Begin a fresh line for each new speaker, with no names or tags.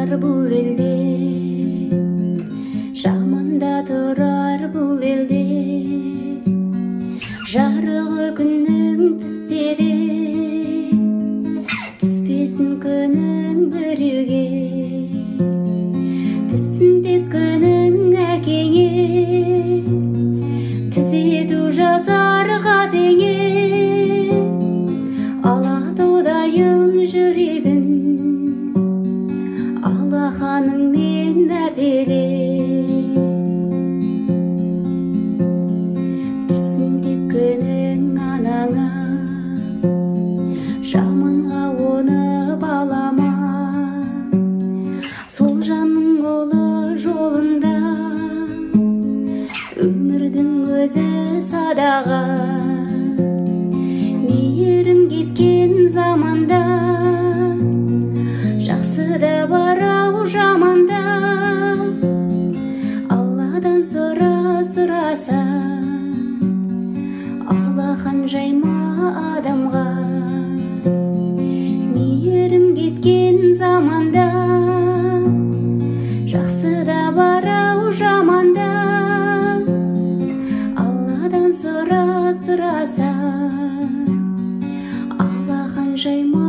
тұрар бұл елде, жаманда тұрар бұл елде. Жарығы күннің түссе де, түспесін күнің біреуге. Түсінде күнің әкеңе, түзету жазар қатеңе. Алатаудайын жүрегін, алақаныңмен мәпеле. Түсінде күнің анаңа, жаманға оны балама. Сол жанның ұлы жолында, өмірдің өзі садаға. Мейірім кеткен заманда, жақсы да бар ау жаманда. Алладан сұраса, алақан жайма адамға. Мейірім кеткен заманда, жақсы да бар ау жаманда. Алладан сұраса, алақан жайма